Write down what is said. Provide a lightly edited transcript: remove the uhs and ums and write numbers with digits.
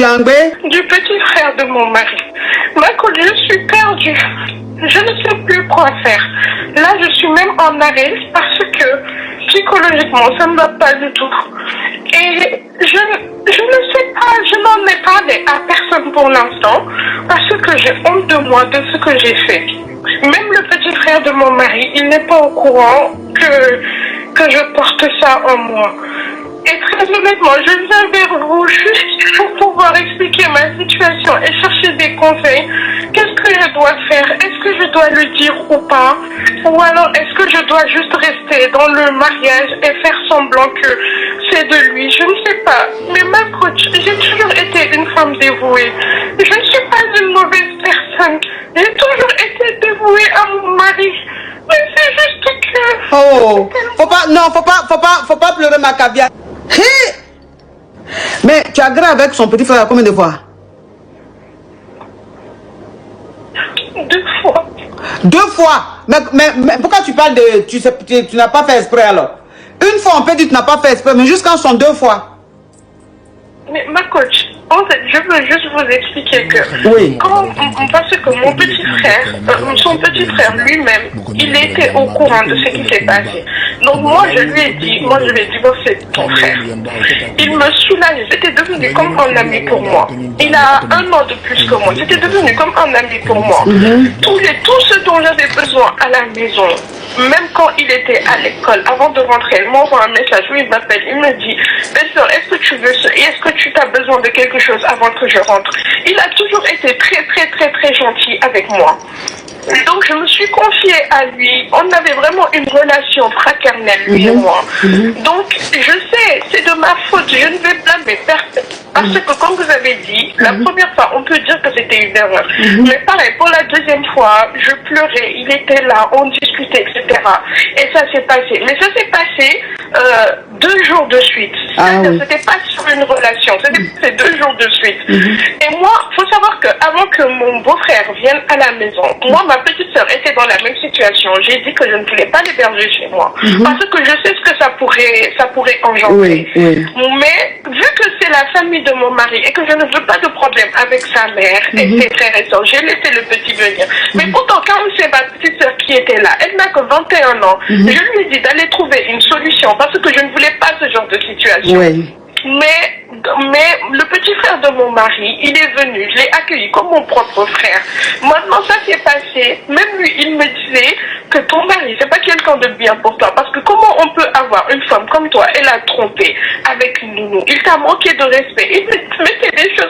Yangbe? Du petit frère de mon mari. Michael, je suis perdue. Je ne sais plus quoi faire. Là, je suis même en arrêt parce que psychologiquement, ça ne va pas du tout. Et je ne sais pas, je n'en ai parlé à personne pour l'instant parce que j'ai honte de moi, de ce que j'ai fait. Même le petit frère de mon mari, il n'est pas au courant que je porte ça en moi. Et très honnêtement, je viens vers vous juste pour pouvoir expliquer ma situation et chercher des conseils. Qu'est-ce que je dois faire? Est-ce que je dois le dire ou pas? Ou alors est-ce que je dois juste rester dans le mariage et faire semblant que c'est de lui? Je ne sais pas. Mais ma coach, j'ai toujours été une femme dévouée. Je ne suis pas une mauvaise personne. J'ai toujours été dévouée à mon mari. Mais c'est juste que... Oh, faut pas pleurer ma caviar. Hey! Mais tu as grave avec son petit frère combien de fois? 2 fois. 2 fois? Mais pourquoi tu parles de... Tu n'as pas fait exprès alors? Une fois on peut dire que tu n'as pas fait exprès, mais jusqu'à son 2 fois. Mais ma coach, en fait, je veux juste vous expliquer que oui. Parce que mon petit frère, son petit frère lui-même, il était au courant de ce qui s'est passé. Donc moi, je lui ai dit, moi je vais divorcer de ton frère. Il me soulage, c'était devenu comme un ami pour moi. Il a 1 an de plus que moi, c'était devenu comme un ami pour moi. Tout ce dont j'avais besoin à la maison, même quand il était à l'école, avant de rentrer, il m'envoie un message où il m'appelle, il me dit, belle-sœur, est-ce que tu veux ce, et est-ce que tu as besoin de quelque chose avant que je rentre? Il a toujours été très gentil avec moi. Donc je me suis confiée à lui. On avait vraiment une relation fraternelle, lui et moi. Donc je sais, c'est de ma faute. Je ne vais blâmer personne. Parce que comme vous avez dit, la première fois, on peut dire que c'était une erreur. Mais pareil, pour la deuxième fois, je pleurais. Il était là, on discutait, etc. Et ça s'est passé. Mais ça s'est passé 2 jours de suite. C'était pas sur une relation. C'était 2 jours de suite. Et moi, il faut savoir qu'avant que mon beau-frère vienne à la maison, moi, ma petite sœur était dans la même situation. J'ai dit que je ne voulais pas l'héberger chez moi. Parce que je sais ce que ça pourrait engendrer. Mais vu que c'est la famille de mon mari et que je ne veux pas de problème avec sa mère et ses frères et sœurs, j'ai laissé le petit venir. Mais pourtant, quand c'est ma petite sœur qui était là, elle n'a que 21 ans, je lui ai dit d'aller trouver une solution parce que je ne voulais pas ce genre de situation. Mais le petit frère de mon mari, il est venu, je l'ai accueilli comme mon propre frère. Maintenant, ça s'est passé. Même lui, il me disait que ton mari, c'est pas quelqu'un de bien pour toi. Parce que comment on peut avoir une femme comme toi, elle a trompé avec une nounou. Il t'a manqué de respect. Il me mettait des choses